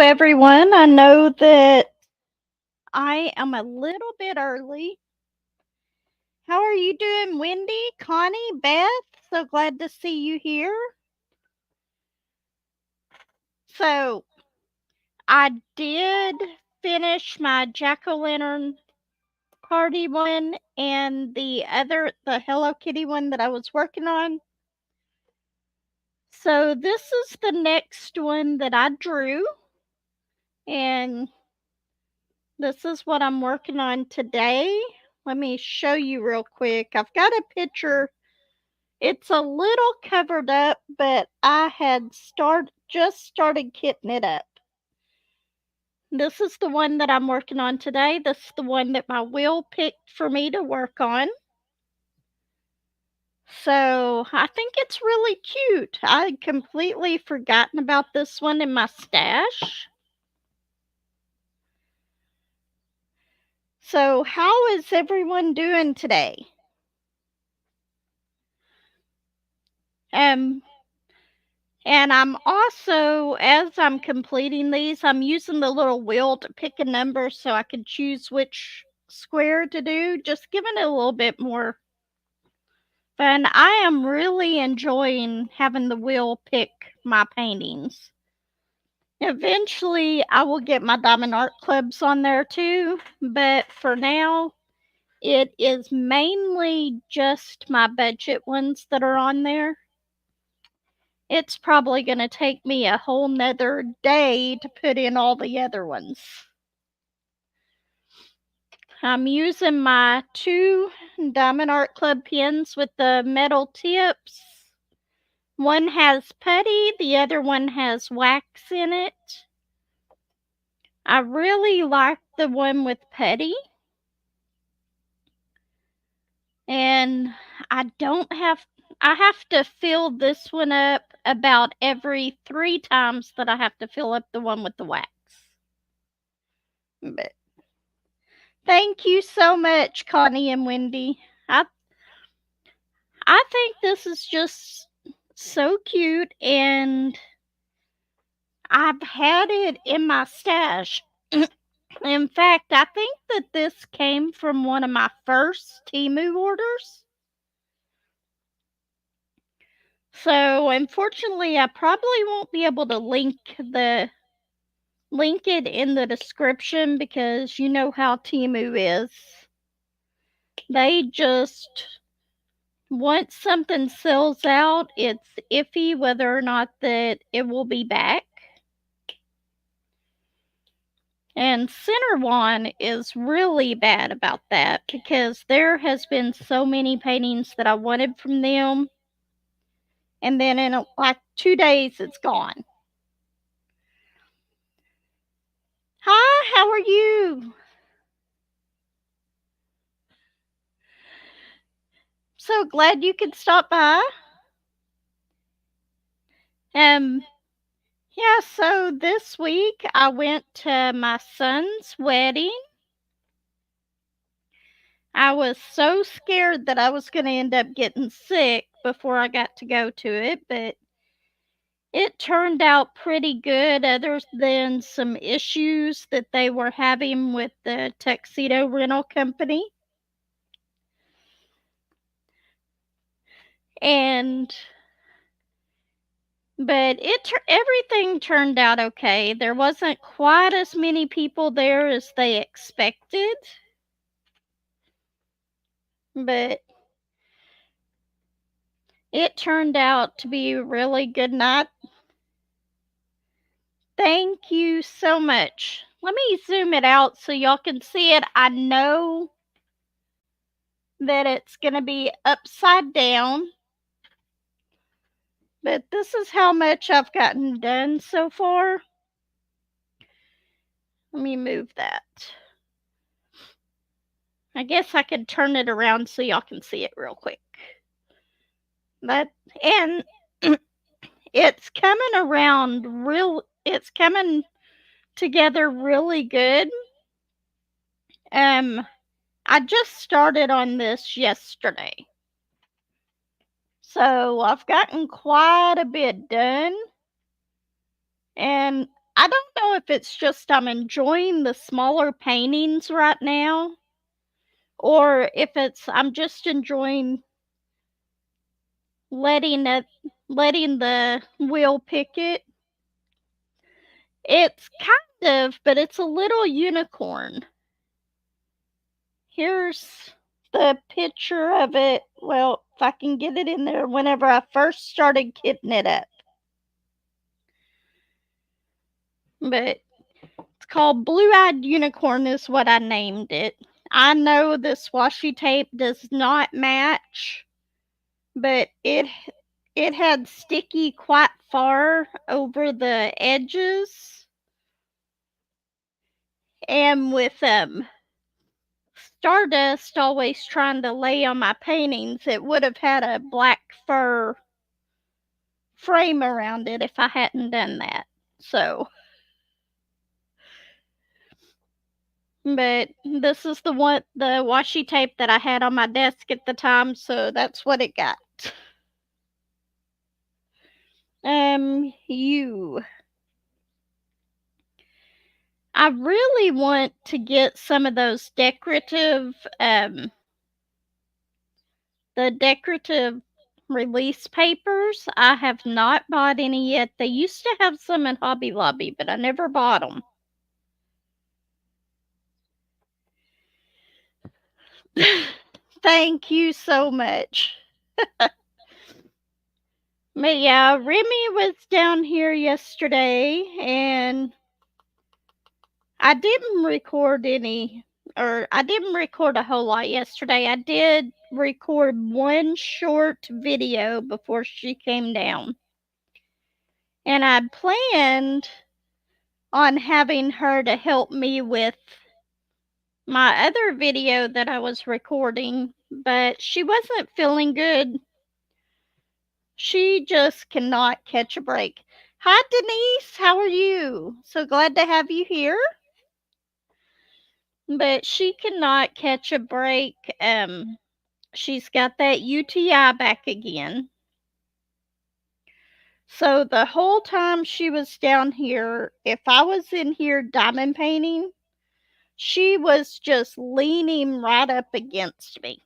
everyone. I know that I am a little bit early. How are you doing, Wendy, Connie, Beth? So glad to see you here. So, I did finish my jack-o'-lantern party one and the Hello Kitty one that I was working on. So, this is the next one that I drew, and this is what I'm working on today. Let me show you real quick. I've got a picture. It's a little covered up, but I had just started kitting it up. This is the one that I'm working on today. This is the one that my Will picked for me to work on. So I think it's really cute. I had completely forgotten about this one in my stash. So how is everyone doing today? Um, And I'm also, as I'm completing these, I'm using the little wheel to pick a number so I can choose which square to do, just giving it a little bit more fun. I am really enjoying having the wheel pick my paintings. Eventually, I will get my diamond art clubs on there too, but for now, it is mainly just my budget ones that are on there. It's probably going to take me a whole nother day to put in all the other ones. I'm using my 2 Diamond Art Club pens with the metal tips. One has putty, the other one has wax in it. I really like the one with putty. And I have to fill this one up about every 3 times that I have to fill up the one with the wax. But thank you so much, Connie and Wendy. I I think this is just so cute, and I've had it in my stash. In fact, I think that this came from one of my first Temu orders. So, unfortunately, I probably won't be able to link it in the description because you know how Temu is. They just once something sells out, it's iffy whether or not that it will be back. And Centerwan is really bad about that because there has been so many paintings that I wanted from them, and then in like 2 days it's gone. Hi, how are you? So glad you could stop by. Um, yeah, so this week I went to my son's wedding. I was so scared that I was going to end up getting sick before I got to go to it, but it turned out pretty good, other than some issues that they were having with the tuxedo rental company. And but everything turned out okay. There wasn't quite as many people there as they expected, but it turned out to be a really good night. Thank you so much. Let me zoom it out so y'all can see it. I know that it's going to be upside down, but this is how much I've gotten done so far. Let me move that. I guess I could turn it around so y'all can see it real quick. And it's coming together really good. I just started on this yesterday. So I've gotten quite a bit done. And I don't know if it's just I'm enjoying the smaller paintings right now, or if it's I'm just enjoying letting it letting the wheel pick it. It's kind of, but it's a little unicorn. Here's the picture of it. Well, if I can get it in there, whenever I first started getting it up. But it's called Blue-Eyed Unicorn is what I named it. I know this washi tape does not match, but it had sticky quite far over the edges. And with Stardust always trying to lay on my paintings, it would have had a black fur frame around it if I hadn't done that. So, but this is the washi tape that I had on my desk at the time, so that's what it got. You. I really want to get some of those decorative, the decorative release papers. I have not bought any yet. They used to have some in Hobby Lobby, but I never bought them. Thank you so much. But yeah, Remy was down here yesterday, and I didn't record I didn't record a whole lot yesterday. I did record one short video before she came down. And I planned on having her to help me with my other video that I was recording, but she wasn't feeling good. She just cannot catch a break. Hi, Denise. How are you? So glad to have you here. But she cannot catch a break. She's got that UTI back again. So the whole time she was down here, if I was in here diamond painting, she was just leaning right up against me.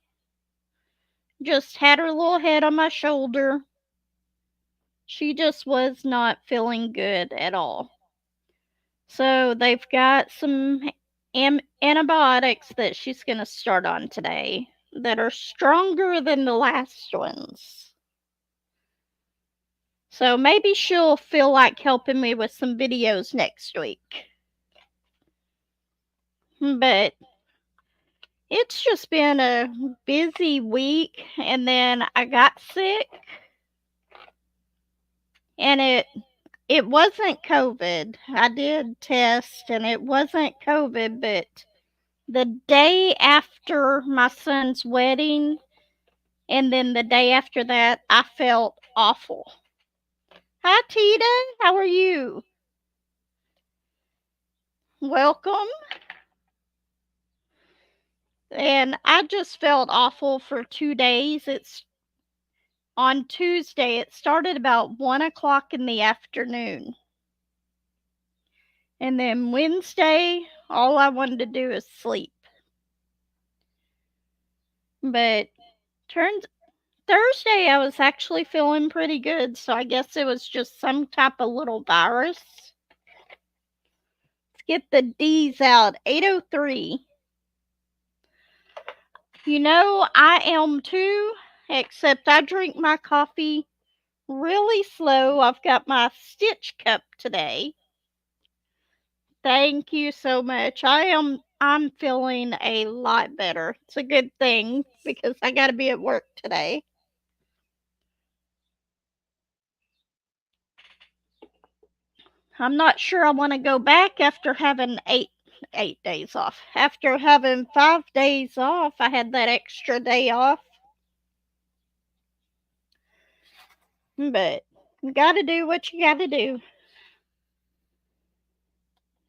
Just had her little head on my shoulder. She just was not feeling good at all. So they've got some antibiotics that she's going to start on today that are stronger than the last ones. So maybe she'll feel like helping me with some videos next week. But it's just been a busy week, and then I got sick, and it wasn't COVID. I did test, and it wasn't COVID, but the day after my son's wedding, and then the day after that, I felt awful. Hi, Tita. How are you? Welcome. And I just felt awful for 2 days. It's on Tuesday. It started about 1 o'clock in the afternoon. And then Wednesday, all I wanted to do is sleep. But turns Thursday, I was actually feeling pretty good, so I guess it was just some type of little virus. Let's get the D's out. 8:03. You know, I am too, except I drink my coffee really slow. I've got my Stitch cup today. Thank you so much. I'm feeling a lot better. It's a good thing because I got to be at work today. I'm not sure I want to go back after having eight days off. After having 5 days off, I had that extra day off. But you got to do what you got to do.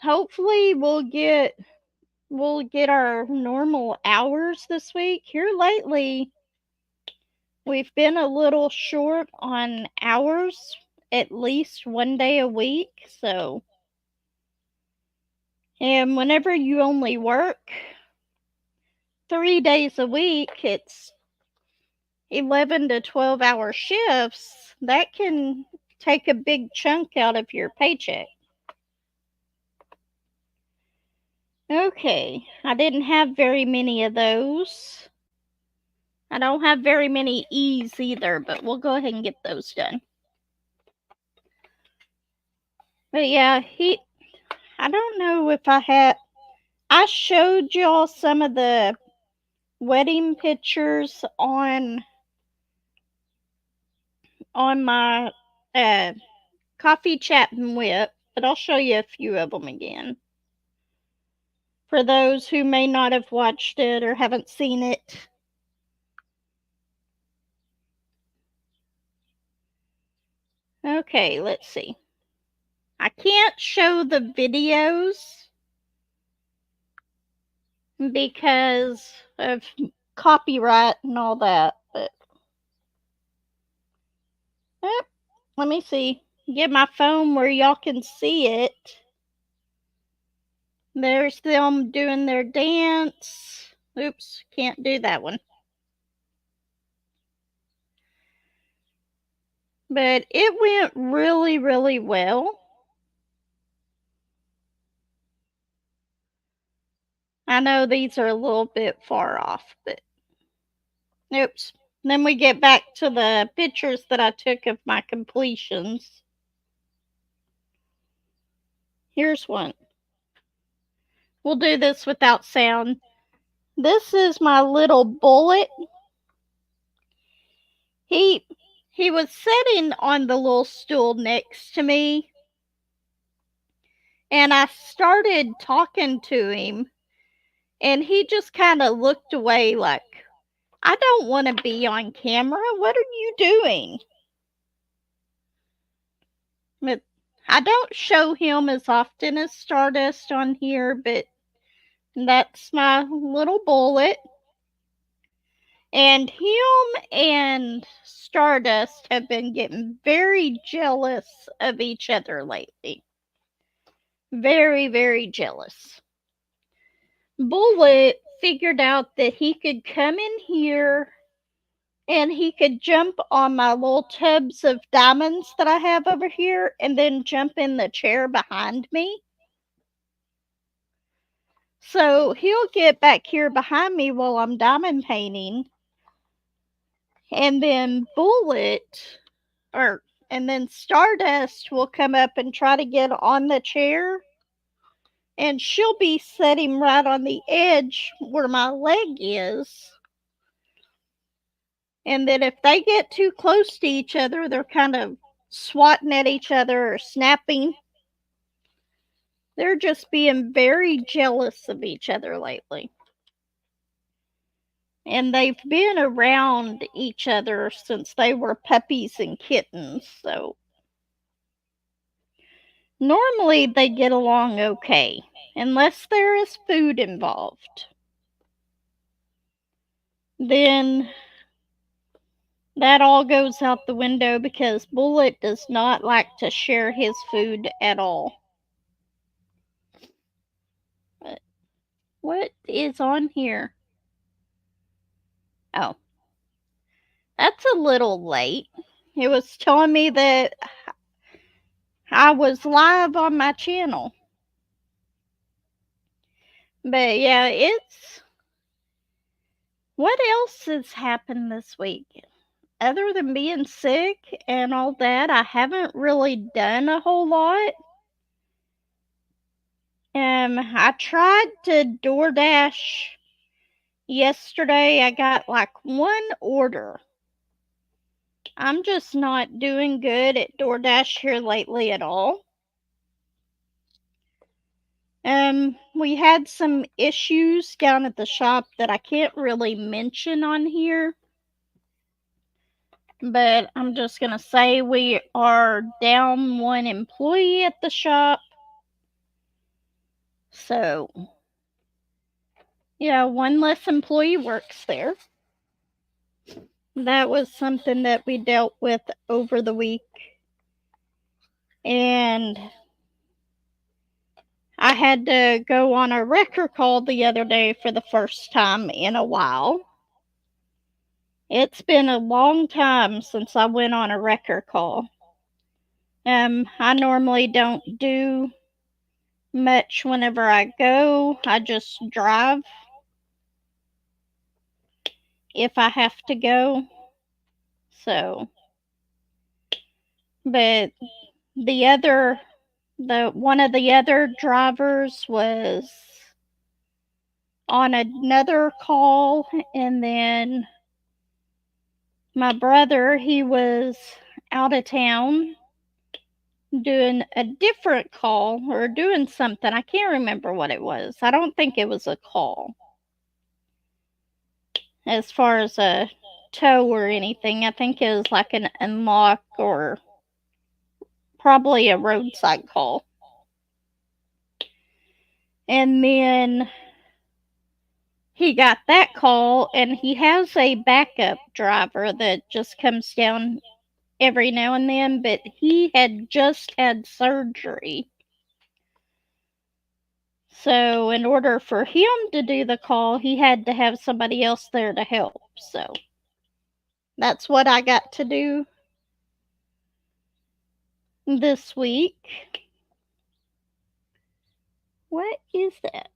Hopefully we'll get our normal hours this week. Here lately, we've been a little short on hours, at least one day a week, so And whenever you only work 3 days a week, it's 11 to 12-hour shifts. That can take a big chunk out of your paycheck. Okay, I didn't have very many of those. I don't have very many E's either, but we'll go ahead and get those done. But yeah, I don't know if I showed y'all some of the wedding pictures on my coffee chat and WIP, but I'll show you a few of them again. For those who may not have watched it or haven't seen it. Okay, let's see. I can't show the videos because of copyright and all that, but let me see. Get my phone where y'all can see it. There's them doing their dance. Oops, can't do that one. But it went really, really well. I know these are a little bit far off, but oops. Then we get back to the pictures that I took of my completions. Here's one. We'll do this without sound. This is my little bullet. He was sitting on the little stool next to me, and I started talking to him, and he just kind of looked away like, I don't want to be on camera. What are you doing? But I don't show him as often as Stardust on here, but that's my little bullet. And him and Stardust have been getting very jealous of each other lately. Very, very jealous. Bullet figured out that he could come in here and he could jump on my little tubs of diamonds that I have over here and then jump in the chair behind me. So he'll get back here behind me while I'm diamond painting. And then and then Stardust will come up and try to get on the chair. And she'll be sitting right on the edge where my leg is. And then if they get too close to each other, they're kind of swatting at each other or snapping. They're just being very jealous of each other lately. And they've been around each other since they were puppies and kittens, so normally they get along okay, unless there is food involved. Then that all goes out the window because Bullet does not like to share his food at all. But what is on here? Oh, that's a little late. It was telling me that I was live on my channel. But yeah, what else has happened this week? Other than being sick and all that, I haven't really done a whole lot. I tried to DoorDash yesterday. I got like one order. I'm just not doing good at DoorDash here lately at all. We had some issues down at the shop that I can't really mention on here. But I'm just going to say we are down one employee at the shop. So, yeah, one less employee works there. That was something that we dealt with over the week. And I had to go on a wrecker call the other day for the first time in a while. It's been a long time since I went on a wrecker call. I normally don't do much whenever I go. I just drive if I have to go. So, but one of the other drivers was on another call, and then my brother, he was out of town doing a different call or doing something. I can't remember what it was. I don't think it was a call as far as a tow or anything. I think it was like an unlock or probably a roadside call. And then he got that call, and he has a backup driver that just comes down every now and then, but he had just had surgery. So, in order for him to do the call, he had to have somebody else there to help. So, that's what I got to do this week. What is that?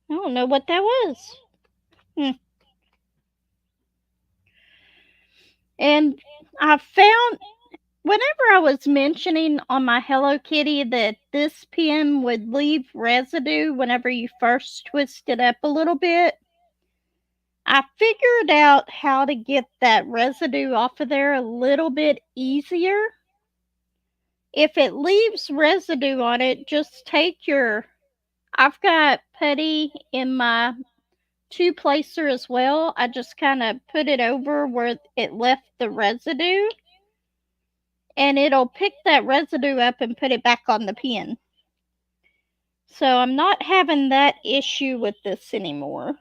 I don't know what that was. And I found, whenever I was mentioning on my Hello Kitty that this pen would leave residue whenever you first twist it up a little bit, I figured out how to get that residue off of there a little bit easier. If it leaves residue on it, just take I've got putty in my two placer as well. I just kind of put it over where it left the residue, and it'll pick that residue up and put it back on the pen. So I'm not having that issue with this anymore.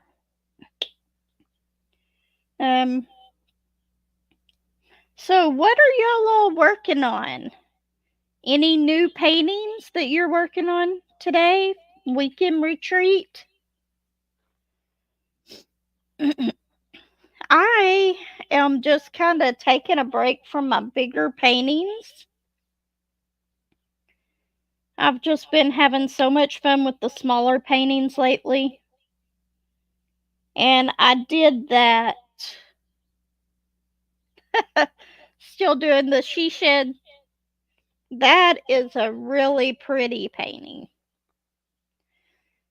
So what are y'all all working on? Any new paintings that you're working on today? Weekend retreat? I am just kind of taking a break from my bigger paintings. I've just been having so much fun with the smaller paintings lately. And I did that. Still doing the she shed. That is a really pretty painting.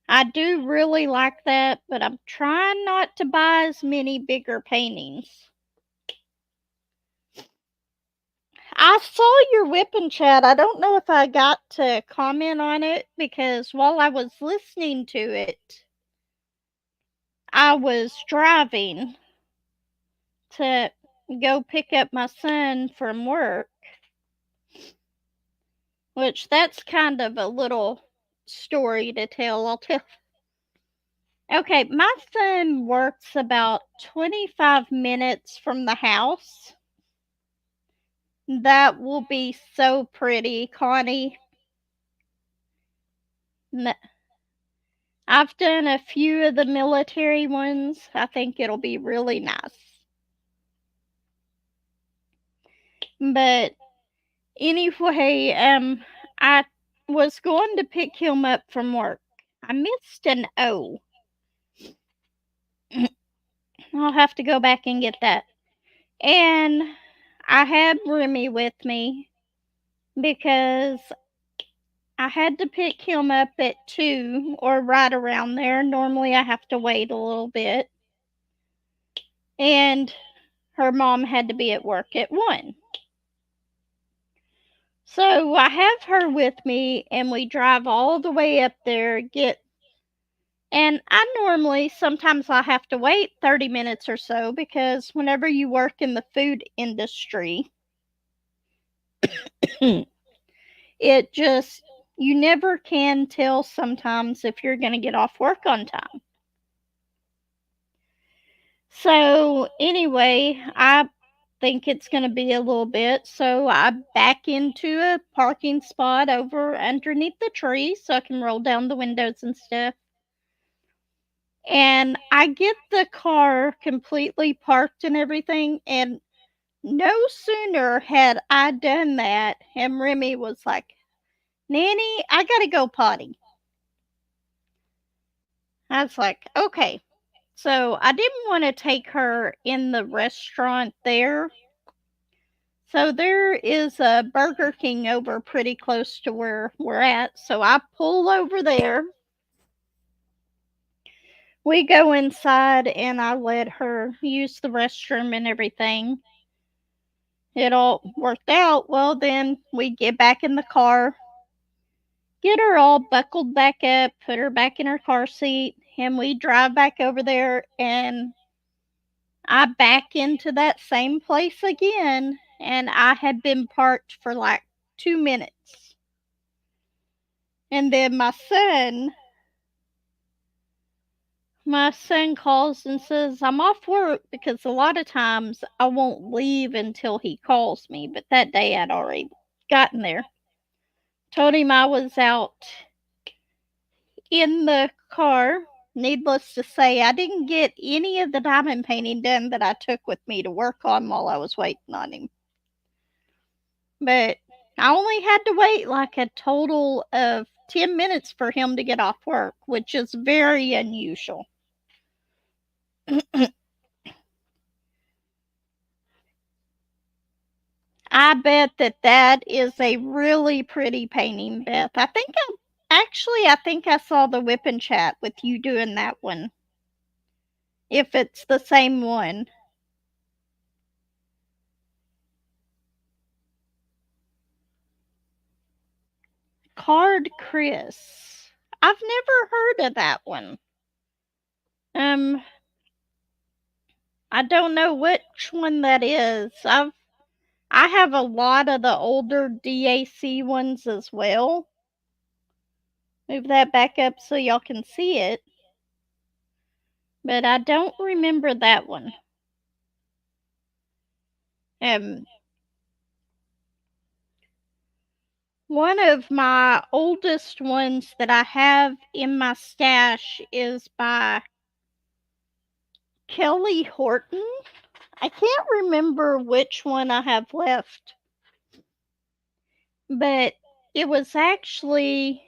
I do really like that, but I'm trying not to buy as many bigger paintings. I saw your WIP in chat. I don't know if I got to comment on it because while I was listening to it, I was driving to go pick up my son from work, which that's kind of a little story to tell. I'll tell. Okay, my son works about 25 minutes from the house. That will be so pretty, Connie. I've done a few of the military ones. I think it'll be really nice. But anyway, I was going to pick him up from work. I missed an O. I'll have to go back and get that. And I had Remy with me because I had to pick him up at 2 or right around there. Normally I have to wait a little bit. And her mom had to be at work at 1. So I have her with me, and we drive all the way up there, and I normally, sometimes I have to wait 30 minutes or so because whenever you work in the food industry, it just, you never can tell sometimes if you're going to get off work on time. So anyway, I think it's going to be a little bit, so I back into a parking spot over underneath the tree so I can roll down the windows and stuff. And I get the car completely parked and everything, and no sooner had I done that, and Remy was like, "Nanny, I gotta go potty." I was like, "Okay." So I didn't want to take her in the restaurant there. So there is a Burger King over pretty close to where we're at. So I pull over there. We go inside and I let her use the restroom and everything. It all worked out. Well, then we get back in the car, get her all buckled back up, put her back in her car seat, and we drive back over there. And I back into that same place again. And I had been parked for like 2 minutes. And then my son calls and says, "I'm off work," because a lot of times I won't leave until he calls me, but that day I'd already gotten there. Told him I was out in the car. Needless to say, I didn't get any of the diamond painting done that I took with me to work on while I was waiting on him. But I only had to wait like a total of 10 minutes for him to get off work, which is very unusual. I bet that that is a really pretty painting, Beth. I think I saw the whip and chat with you doing that one. If it's the same one. Card Chris. I've never heard of that one. Um, I don't know which one that is. I have a lot of the older DAC ones as well. Move that back up so y'all can see it. But I don't remember that one. Um, One of my oldest ones that I have in my stash is by Kelly Horton. I can't remember which one I have left, but it was actually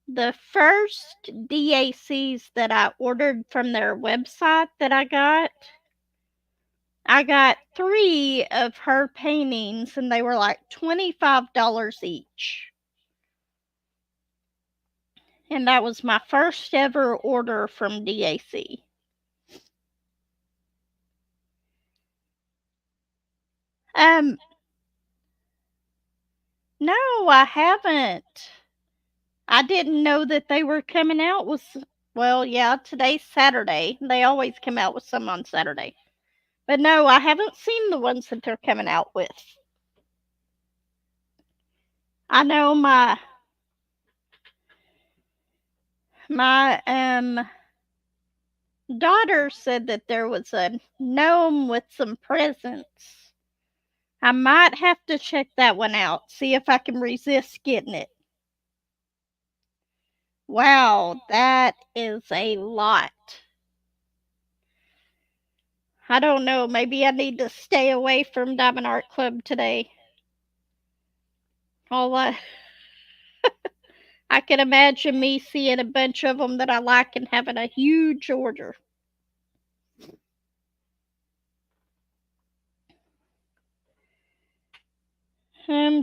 the first DACs that I ordered from their website that I got. I got 3 of her paintings and they were like $25 each. And that was my first ever order from DAC. Um, no, I haven't. I didn't know that they were coming out with, well, yeah, today's Saturday. They always come out with some on Saturday. But no, I haven't seen the ones that they're coming out with. I know my daughter said that there was a gnome with some presents. I might have to check that one out, see if I can resist getting it. Wow, that is a lot. I don't know, maybe I need to stay away from Diamond Art Club today. All I can imagine me seeing a bunch of them that I like and having a huge order.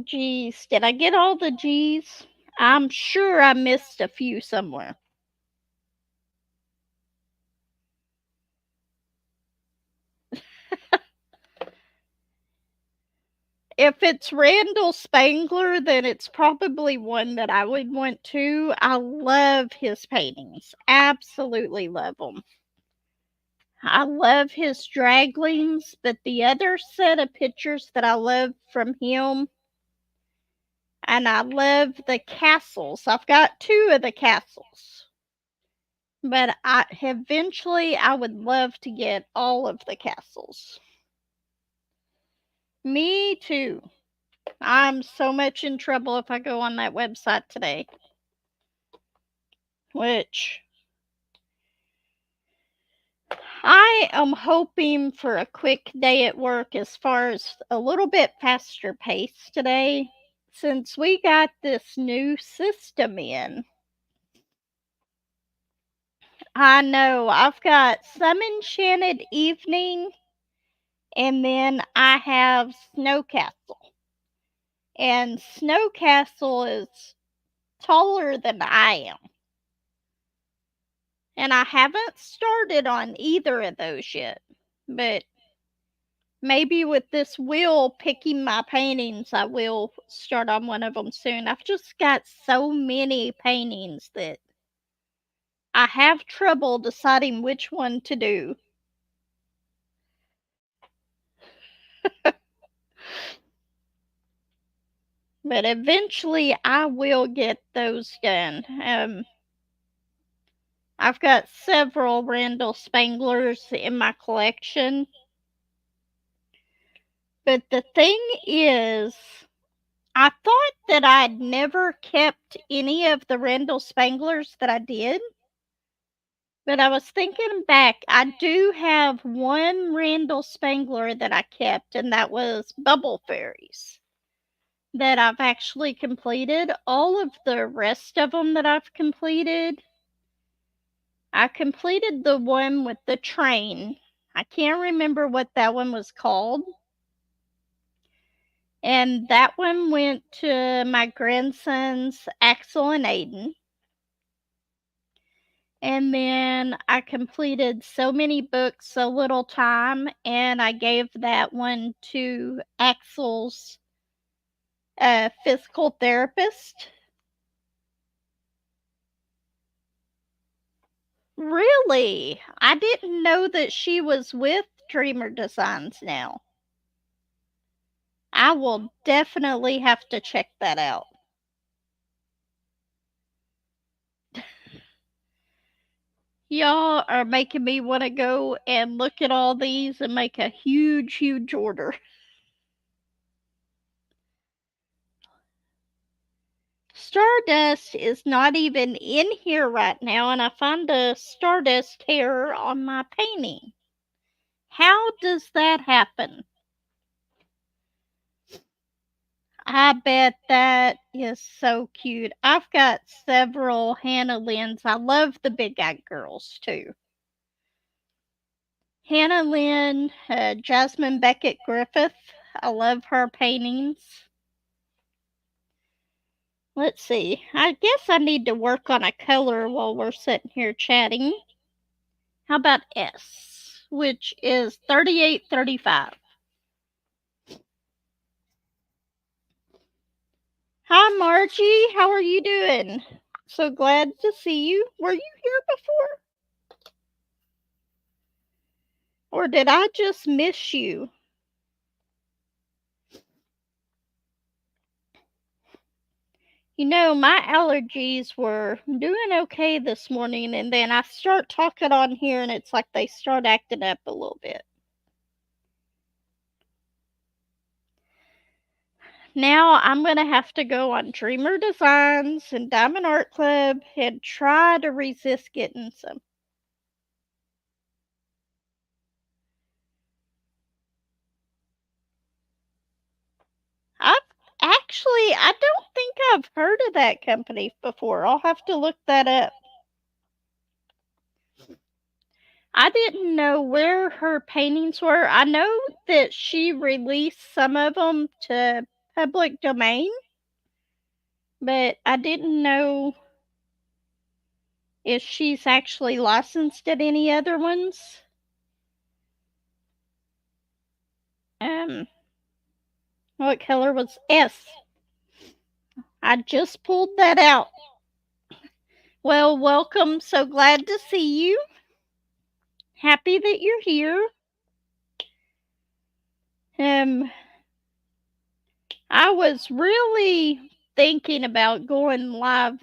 Geez, did I get all the G's? I'm sure I missed a few somewhere. If it's Randall Spangler, then it's probably one that I would want to. I love his paintings. Absolutely love them. I love his draglings, but the other set of pictures that I love from him, and I love the castles. I've got 2 of the castles. But I would love to get all of the castles. Me too. I'm so much in trouble if I go on that website today. Which I am hoping for a quick day at work as far as a little bit faster pace today since we got this new system in. I know I've got some Enchanted Evening and then I have Snow Castle. And Snow Castle is taller than I am. And I haven't started on either of those yet. But maybe with this wheel picking my paintings, I will start on one of them soon. I've just got so many paintings that I have trouble deciding which one to do. But eventually I will get those done. I've got several Randall Spanglers in my collection. But the thing is, I thought that I'd never kept any of the Randall Spanglers that I did. But I was thinking back, I do have one Randall Spangler that I kept, and that was Bubble Fairies that I've actually completed. All of the rest of them that I've completed, I completed the one with the train. I can't remember what that one was called. And that one went to my grandsons, Axel and Aiden. And then I completed So Many Books, So Little Time, and I gave that one to Axel's physical therapist. Really? I didn't know that she was with Dreamer Designs now. I will definitely have to check that out. Y'all are making me want to go and look at all these and make a huge, huge order. Stardust is not even in here right now, and I find a Stardust hair on my painting. How does that happen? I bet that is so cute. I've got several Hannah Lynn's. I love the Big Eyed Girls too. Hannah Lynn, Jasmine Beckett Griffith. I love her paintings. Let's see. I guess I need to work on a color while we're sitting here chatting. How about S, which is 3835? Hi, Margie. How are you doing? So glad to see you. Were you here before? Or did I just miss you? You know, my allergies were doing okay this morning, and then I start talking on here, and it's like they start acting up a little bit. Now I'm going to have to go on Dreamer Designs and Diamond Art Club and try to resist getting some. I don't think I've heard of that company before. I'll have to look that up. I didn't know where her paintings were. I know that she released some of them to public domain, but I didn't know if she's actually licensed at any other ones. What color was S? I just pulled that out. Well, welcome. So glad to see you. Happy that you're here. I was really thinking about going live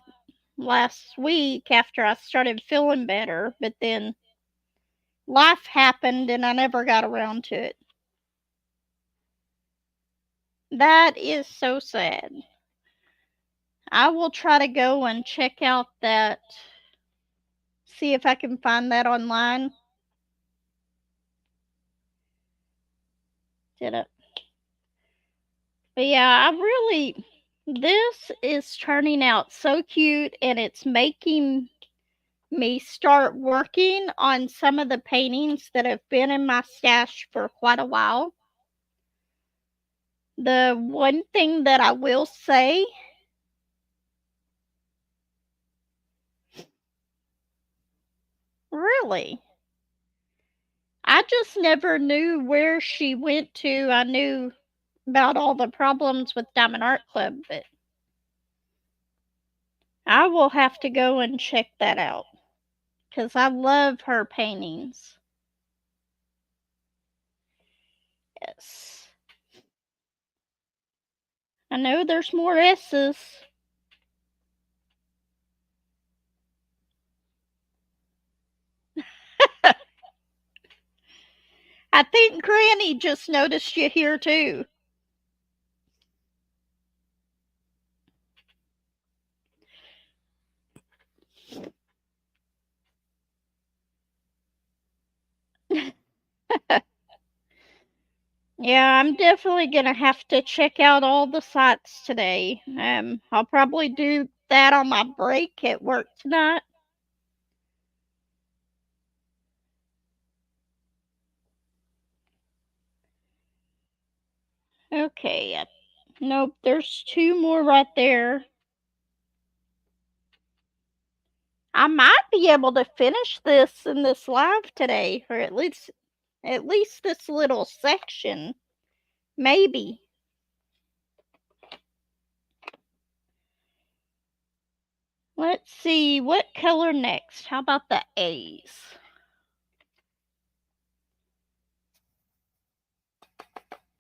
last week after I started feeling better, but then life happened and I never got around to it. That is so sad. I will try to go and check out that, see if I can find that online. Did it? But yeah, this is turning out so cute, and it's making me start working on some of the paintings that have been in my stash for quite a while. The one thing that I will say, really, I just never knew where she went to. I knew about all the problems with Diamond Art Club, but I will have to go and check that out because I love her paintings. Yes. I know there's more S's. I think Granny just noticed you here too. Yeah, I'm definitely gonna have to check out all the sites today. I'll probably do that on my break at work tonight. Okay, nope, there's two more right there. I might be able to finish this in this live today, or at least this little section. Maybe. Let's see, what color next? How about the A's?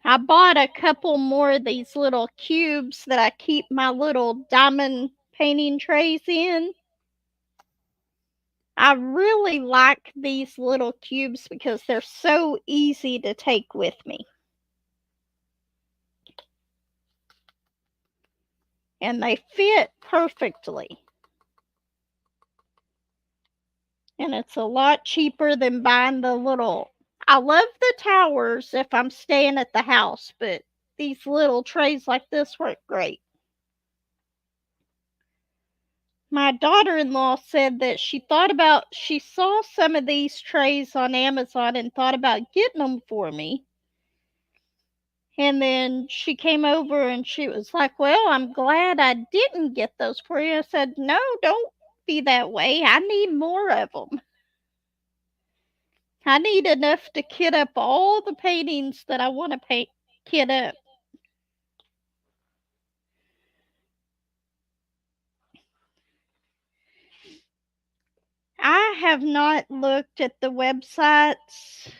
I bought a couple more of these little cubes that I keep my little diamond painting trays in. I really like these little cubes because they're so easy to take with me. And they fit perfectly. And it's a lot cheaper than buying the little. I love the towers if I'm staying at the house, but these little trays like this work great. My daughter-in-law said that she saw some of these trays on Amazon and thought about getting them for me. And then she came over and she was like, "Well, I'm glad I didn't get those for you." I said, "No, don't be that way. I need more of them. I need enough to kit up all the paintings that I want to kit up." I have not looked at the websites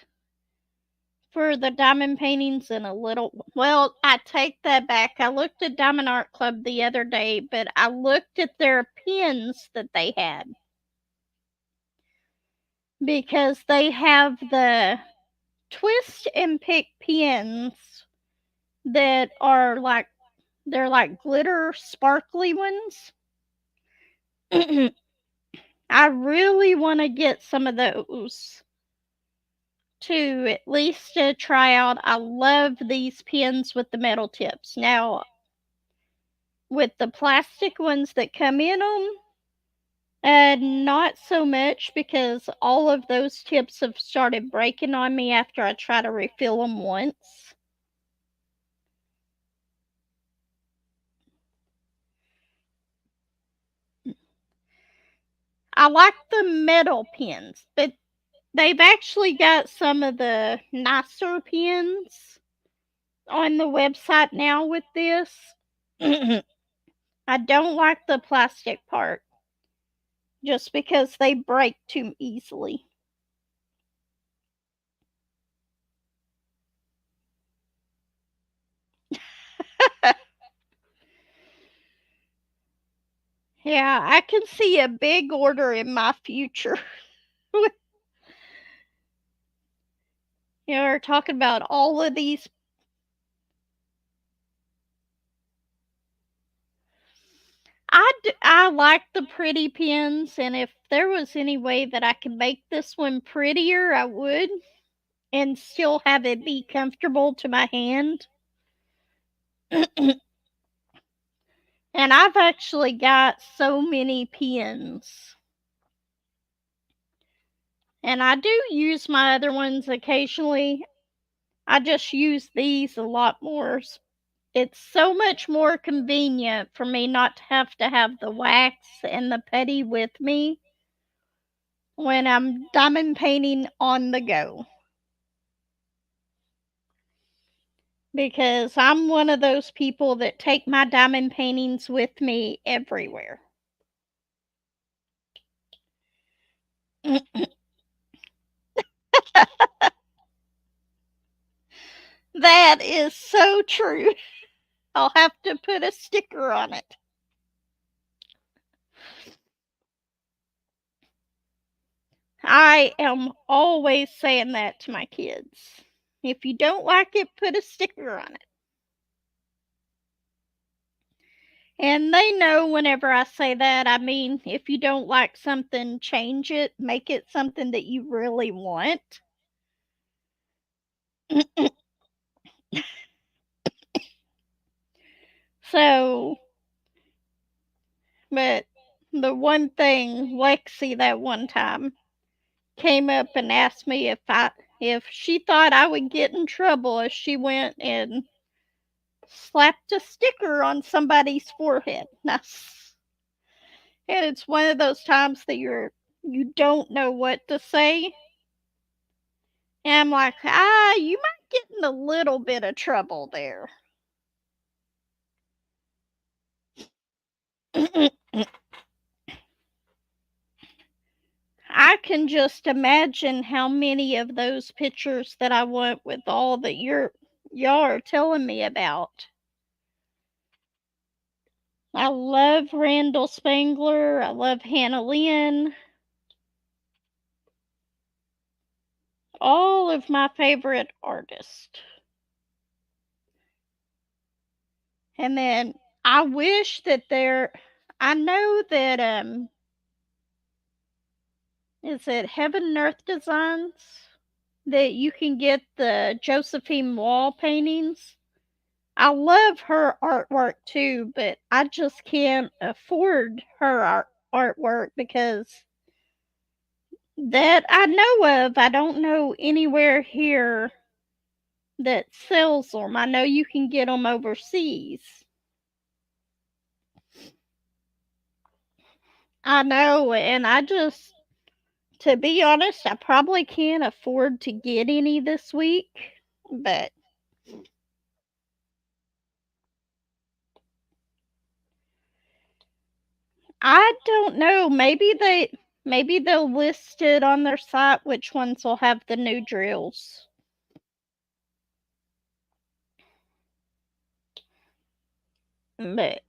for the diamond paintings in a little. Well, I take that back. I looked at Diamond Art Club the other day, but I looked at their pins that they had because they have the twist and pick pins that are like, they're like glitter sparkly ones. I really want to get some of those to at least try out. I love these pins with the metal tips. Now, with the plastic ones that come in them, not so much because all of those tips have started breaking on me after I try to refill them once. I like the metal pins, but they've actually got some of the nicer pins on the website now with this. I don't like the plastic part just because they break too easily. Yeah, I can see a big order in my future. We're talking about all of these. I like the pretty pins, and if there was any way that I could make this one prettier, I would, and still have it be comfortable to my hand. And I've actually got so many pins. And I do use my other ones occasionally. I just use these a lot more. It's so much more convenient for me not to have the wax and the putty with me when I'm diamond painting on the go. Because I'm one of those people that take my diamond paintings with me everywhere. That is so true. I'll have to put a sticker on it. I am always saying that to my kids. If you don't like it, put a sticker on it. And they know whenever I say that, I mean, if you don't like something, change it, make it something that you really want. So, but the one thing, Lexi that one time came up and asked me if she thought I would get in trouble if she went and slapped a sticker on somebody's forehead. And it's one of those times that you don't know what to say. And I'm like, you might get in a little bit of trouble there. I can just imagine how many of those pictures that I want with all that y'all are telling me about. I love Randall Spangler. I love Hannah Lynn. All of my favorite artists. And then I wish that I know that is it Heaven and Earth Designs that you can get the Josephine wall paintings. I love her artwork too, but I just can't afford her artwork because that I know of, I don't know anywhere here that sells them. I know you can get them overseas. I know, and to be honest, I probably can't afford to get any this week, but I don't know. Maybe they'll list it on their site which ones will have the new drills. But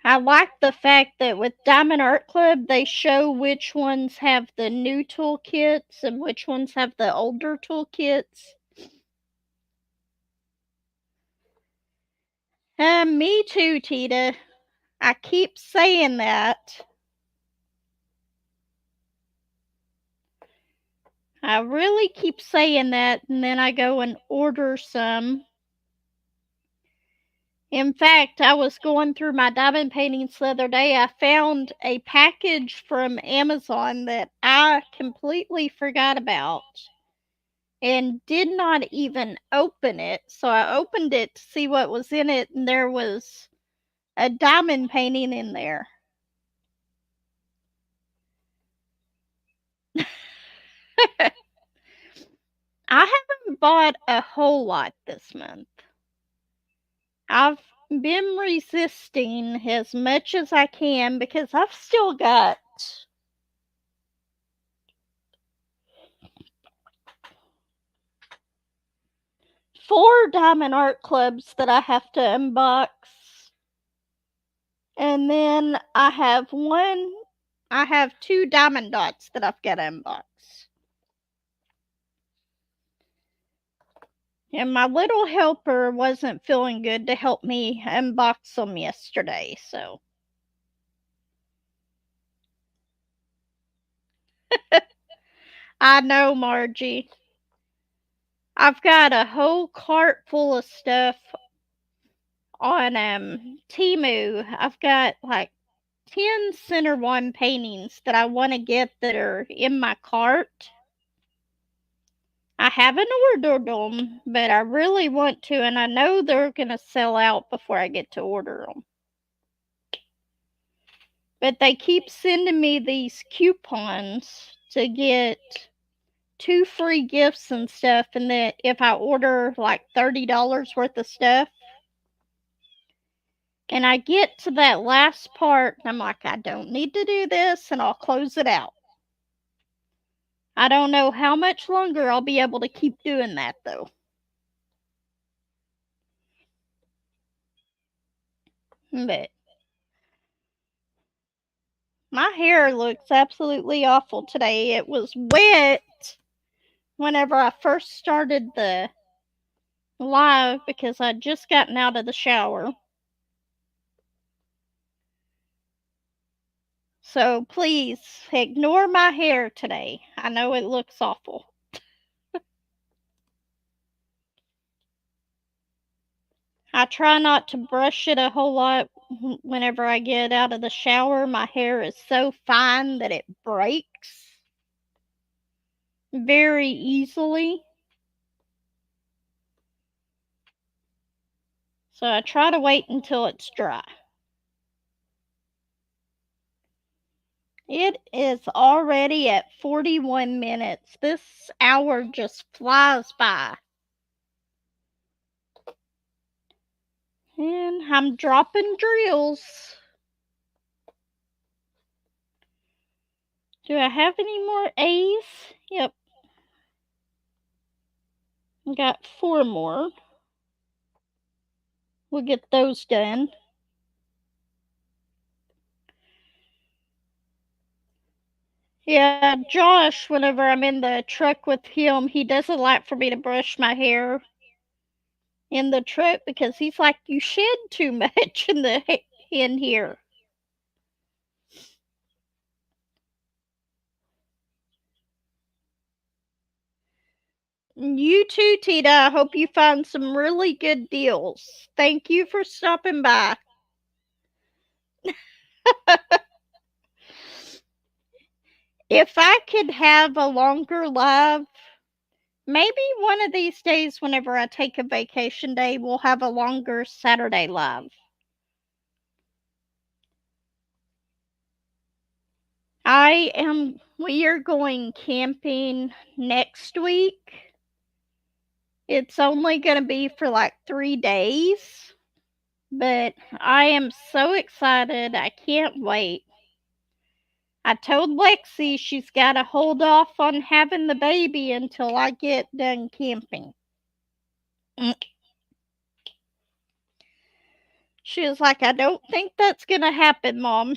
I like the fact that with Diamond Art Club, they show which ones have the new toolkits and which ones have the older toolkits. Me too, Tita. I keep saying that. I really keep saying that, and then I go and order some. In fact, I was going through my diamond paintings the other day. I found a package from Amazon that I completely forgot about and did not even open it. So I opened it to see what was in it, and there was a diamond painting in there. I haven't bought a whole lot this month. I've been resisting as much as I can because I've still got 4 Diamond Art Clubs that I have to unbox. And then I have 2 Diamond Dots that I've got to unbox. And my little helper wasn't feeling good to help me unbox them yesterday, so I know, Margie. I've got a whole cart full of stuff on Temu. I've got like 10 center one paintings that I want to get that are in my cart. I haven't ordered them, but I really want to, and I know they're going to sell out before I get to order them. But they keep sending me these coupons to get 2 free gifts and stuff, and that if I order like $30 worth of stuff, and I get to that last part, and I'm like, I don't need to do this, and I'll close it out. I don't know how much longer I'll be able to keep doing that, though. But my hair looks absolutely awful today. It was wet whenever I first started the live because I'd just gotten out of the shower. So please ignore my hair today. I know it looks awful. I try not to brush it a whole lot whenever I get out of the shower. My hair is so fine that it breaks very easily. So I try to wait until it's dry. It is already at 41 minutes. This hour just flies by. And I'm dropping drills. Do I have any more A's? Yep. Got 4 more. We'll get those done. Yeah, Josh, whenever I'm in the truck with him, he doesn't like for me to brush my hair in the truck because he's like, you shed too much in here. You too, Tita. I hope you find some really good deals. Thank you for stopping by. If I could have a longer live, maybe one of these days, whenever I take a vacation day, we'll have a longer Saturday live. We are going camping next week. It's only going to be for like 3 days, but I am so excited. I can't wait. I told Lexi she's got to hold off on having the baby until I get done camping. She was like, I don't think that's going to happen, Mom.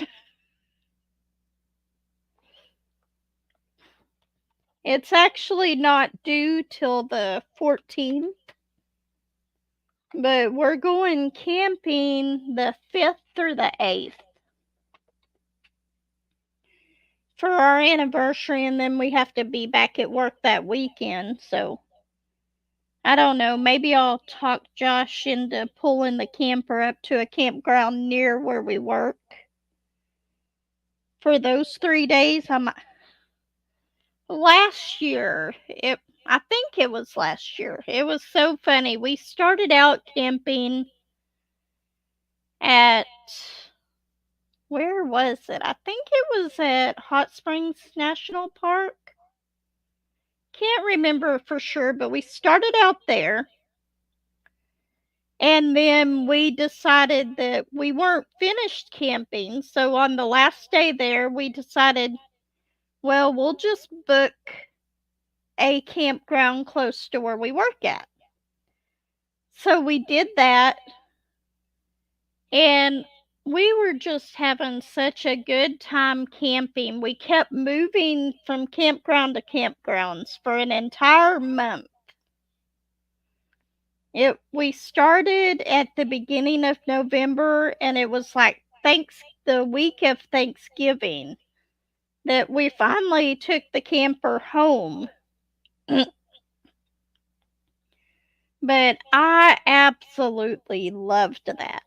It's actually not due till the 14th, but we're going camping the 5th or the 8th for our anniversary, and then we have to be back at work that weekend. So I don't know. Maybe I'll talk Josh into pulling the camper up to a campground near where we work for those 3 days. Last year, I think it was last year. It was so funny. We started out camping at, where was it? I think it was at Hot Springs National Park. Can't remember for sure, but we started out there. And then we decided that we weren't finished camping. So on the last day there, we decided, well, we'll just book a campground close to where we work at. So we did that, and we were just having such a good time camping. We kept moving from campground to campgrounds for an entire month. We started at the beginning of November, and it was like the week of Thanksgiving that we finally took the camper home. But I absolutely loved that.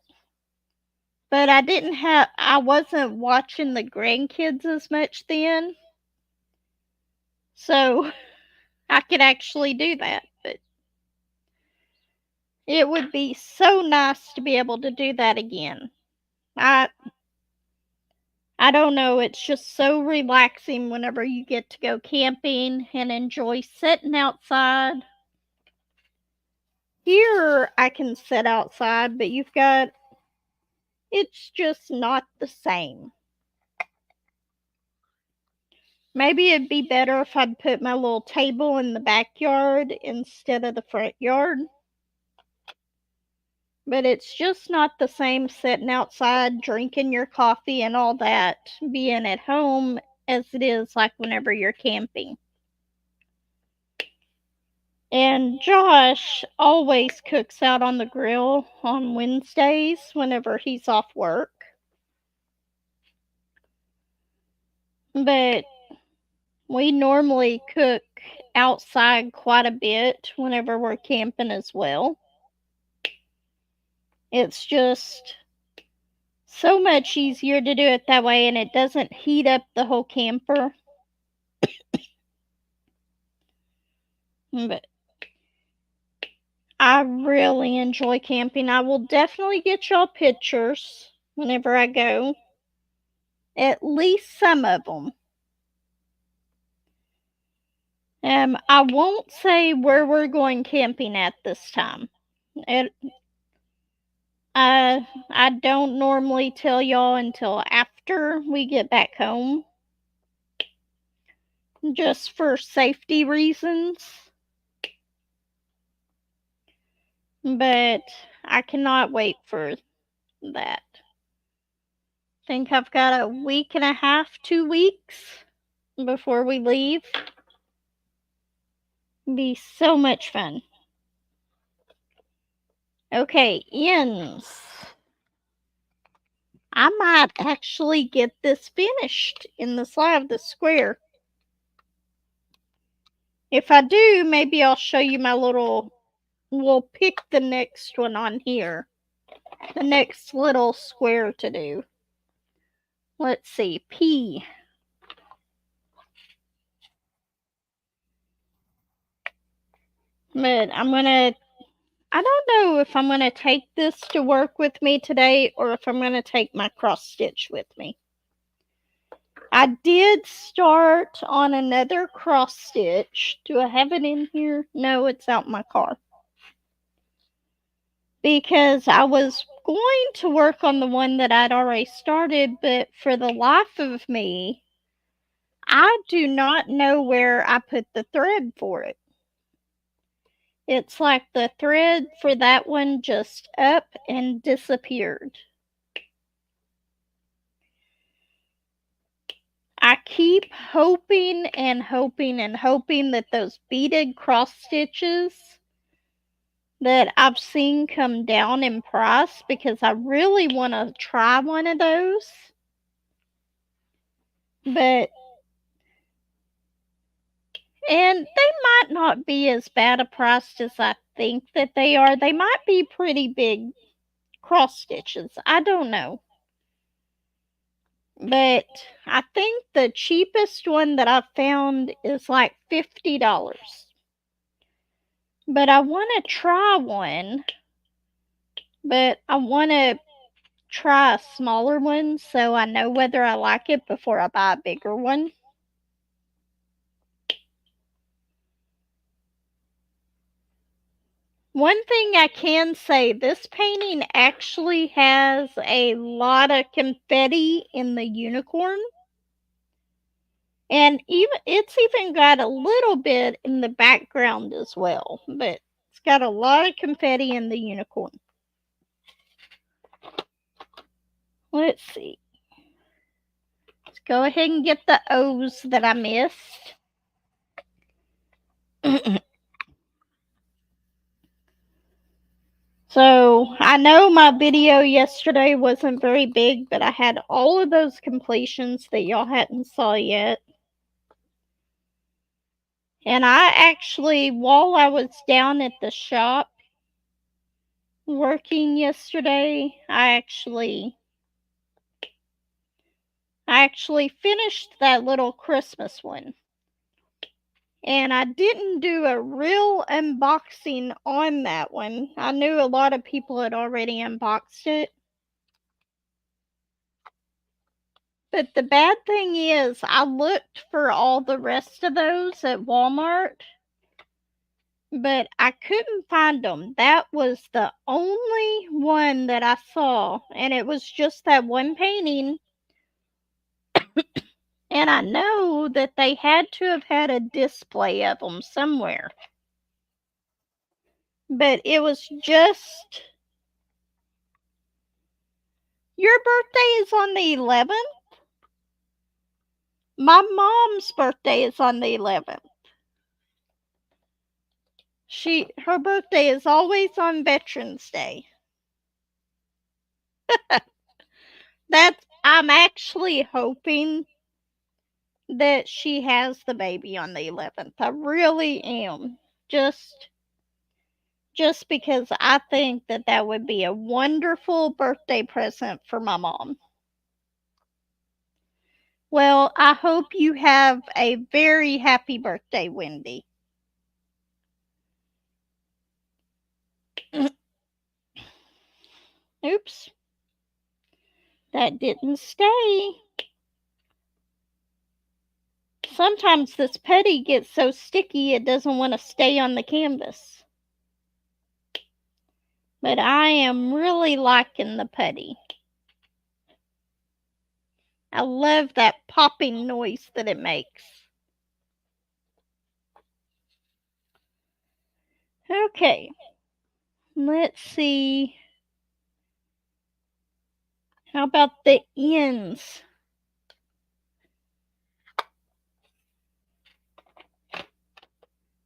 But I wasn't watching the grandkids as much then, so I could actually do that. But it would be so nice to be able to do that again. I I don't know, it's just so relaxing whenever you get to go camping and enjoy sitting outside. Here I can sit outside, but it's just not the same. Maybe it'd be better if I'd put my little table in the backyard instead of the front yard. But it's just not the same sitting outside, drinking your coffee and all that, being at home as it is like whenever you're camping. And Josh always cooks out on the grill on Wednesdays whenever he's off work. But we normally cook outside quite a bit whenever we're camping as well. It's just so much easier to do it that way, and it doesn't heat up the whole camper. But I really enjoy camping. I will definitely get y'all pictures whenever I go. At least some of them. I won't say where we're going camping at this time. It, I don't normally tell y'all until after we get back home, just for safety reasons. But I cannot wait for that. I think I've got a week and a half, 2 weeks before we leave. Be so much fun. Okay, ends. I might actually get this finished in the side of the square. If I do, maybe I'll show you we'll pick the next one on here. The next little square to do. Let's see, P. But I don't know if I'm gonna take this to work with me today or if I'm gonna take my cross stitch with me. I did start on another cross stitch. Do I have it in here? No, it's out in my car. Because I was going to work on the one that I'd already started, but for the life of me, I do not know where I put the thread for it. It's like the thread for that one just up and disappeared. I keep hoping and hoping and hoping that those beaded cross stitches that I've seen come down in price, because I really want to try one of those. And they might not be as bad a price as I think that they are. They might be pretty big cross stitches. I don't know. But I think the cheapest one that I've found is like $50. But I want to try one. But I want to try a smaller one so I know whether I like it before I buy a bigger one. One thing I can say, this painting actually has a lot of confetti in the unicorn. And it's even got a little bit in the background as well, but it's got a lot of confetti in the unicorn. Let's see. Let's go ahead and get the O's that I missed. So I know my video yesterday wasn't very big, but I had all of those completions that y'all hadn't saw yet. And I actually, while I was down at the shop working yesterday, I actually finished that little Christmas one. And I didn't do a real unboxing on that one. I knew a lot of people had already unboxed it. But the bad thing is, I looked for all the rest of those at Walmart, but I couldn't find them. That was the only one that I saw, and it was just that one painting. And I know that they had to have had a display of them somewhere. But it was just, your birthday is on the 11th? My mom's birthday is on the 11th. Her birthday is always on Veterans Day. I'm actually hoping that she has the baby on the 11th. I really am. Just because I think that that would be a wonderful birthday present for my mom. Well, I hope you have a very happy birthday, Wendy. Oops. That didn't stay. Sometimes this putty gets so sticky it doesn't want to stay on the canvas. But I am really liking the putty. I love that popping noise that it makes. Okay, let's see. How about the ends?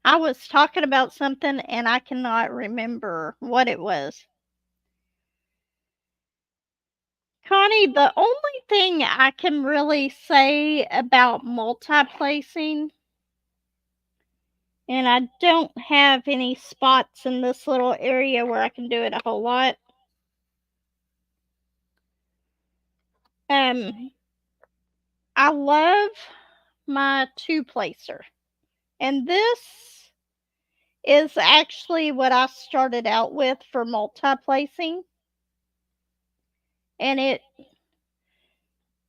I was talking about something and I cannot remember what it was. Connie, the only thing I can really say about multi-placing, and I don't have any spots in this little area where I can do it a whole lot. I love my two-placer. And this is actually what I started out with for multi-placing. And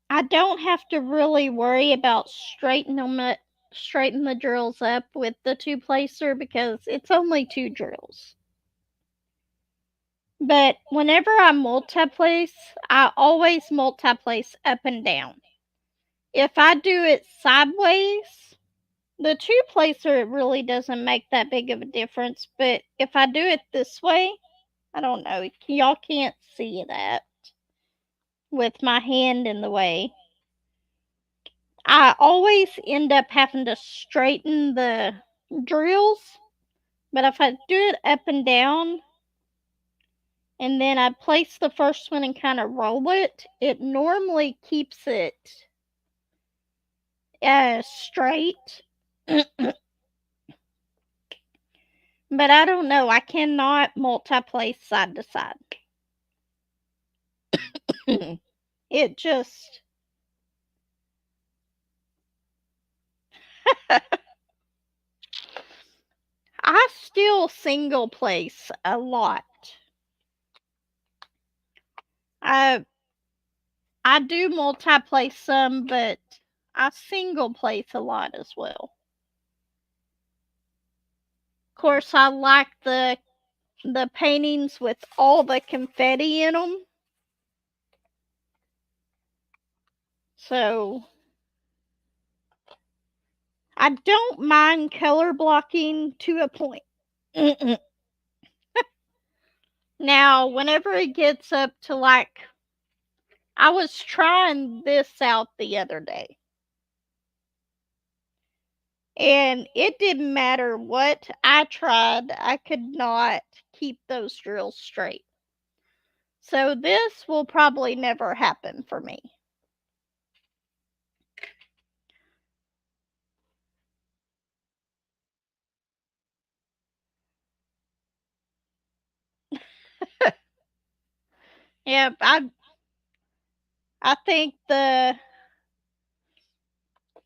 I don't have to really worry about straightening the drills up with the two-placer because it's only 2 drills. But whenever I multi-place, I always multi-place up and down. If I do it sideways, the two-placer, it really doesn't make that big of a difference. But if I do it this way, I don't know, y'all can't see that with my hand in the way. I always end up having to straighten the drills, but if I do it up and down, and then I place the first one and kind of roll it, it normally keeps it straight. But I don't know, I cannot multi-place side to side. It just... I still single place a lot. I do multi-place some, but I single place a lot as well. Of course, I like the paintings with all the confetti in them. So I don't mind color blocking to a point. Now, whenever it gets up to like, I was trying this out the other day. And it didn't matter what I tried, I could not keep those drills straight. So this will probably never happen for me. Yep, I think the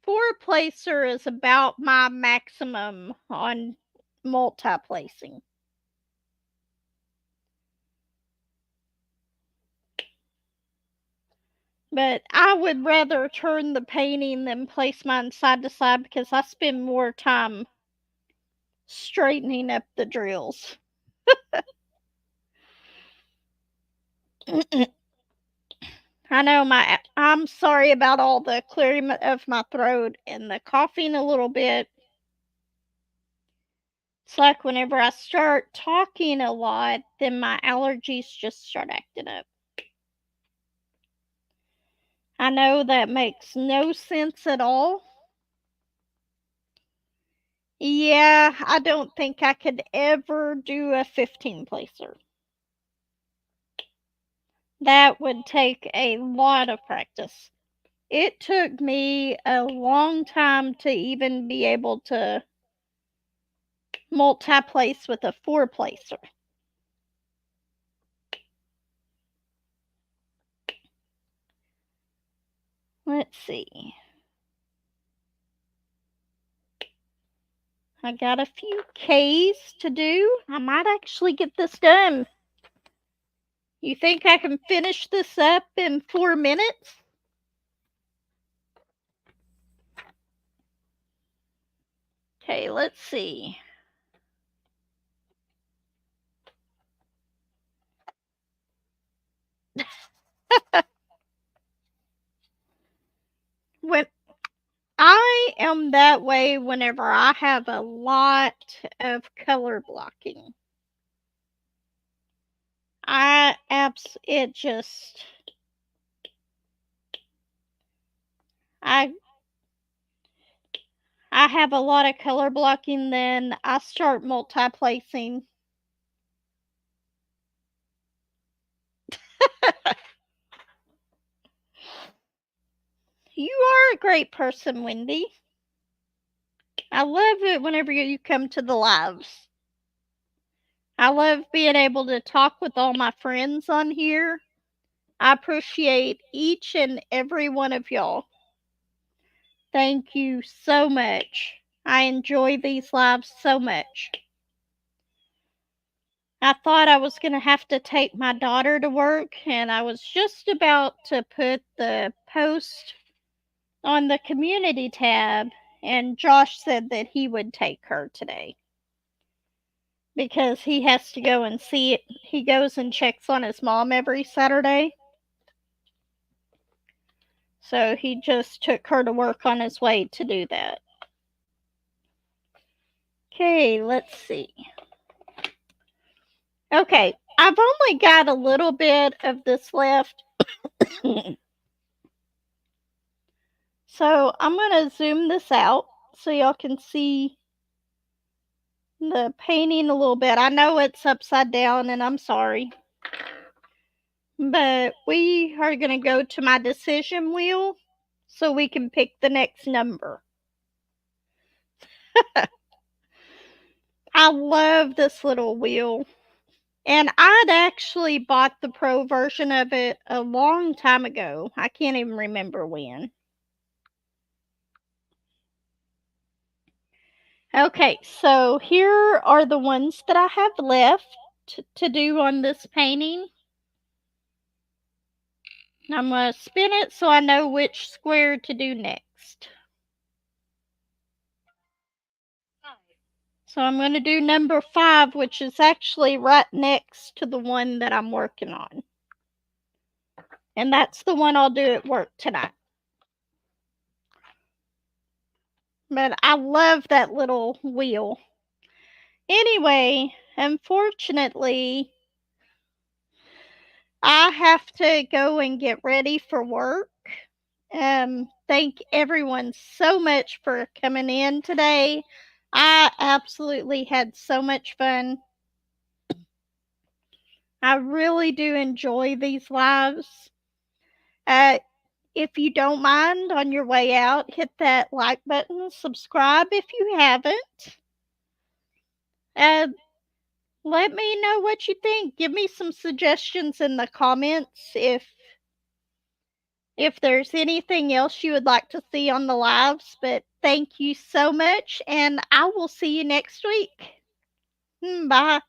four placer is about my maximum on multi-placing. But I would rather turn the painting than place mine side to side because I spend more time straightening up the drills. I know I'm sorry about all the clearing of my throat and the coughing a little bit. It's like whenever I start talking a lot, then my allergies just start acting up. I know that makes no sense at all. Yeah, I don't think I could ever do a 15 placer. That would take a lot of practice. It took me a long time to even be able to multi-place with a 4 placer. Let's see. I got a few K's to do. I might actually get this done. You think I can finish this up in 4 minutes? Okay, let's see. When I am that way whenever I have a lot of color blocking. It just I I have a lot of color blocking, then I start multi-placing. You are a great person, Wendy. I love it whenever you come to the lives. I love being able to talk with all my friends on here. I appreciate each and every one of y'all. Thank you so much. I enjoy these lives so much. I thought I was going to have to take my daughter to work, and I was just about to put the post on the community tab, and Josh said that he would take her today because he has to go and see it. He goes and checks on his mom every Saturday. So he just took her to work on his way to do that. Okay, let's see. Okay, I've only got a little bit of this left. So I'm going to zoom this out so y'all can see the painting a little bit. I know it's upside down and I'm sorry. But we are going to go to my decision wheel so we can pick the next number. I love this little wheel. And I'd actually bought the pro version of it a long time ago. I can't even remember when. Okay, so here are the ones that I have left to do on this painting. I'm going to spin it so I know which square to do next. So I'm going to do number 5, which is actually right next to the one that I'm working on. And that's the one I'll do at work tonight. But I love that little wheel. Anyway, unfortunately, I have to go and get ready for work. thank everyone so much for coming in today. I absolutely had so much fun. I really do enjoy these lives. Uh, if you don't mind, on your way out, hit that like button, subscribe if you haven't. Uh, Let me know what you think. Give me some suggestions in the comments if there's anything else you would like to see on the lives. But thank you so much, and I will see you next week. Bye.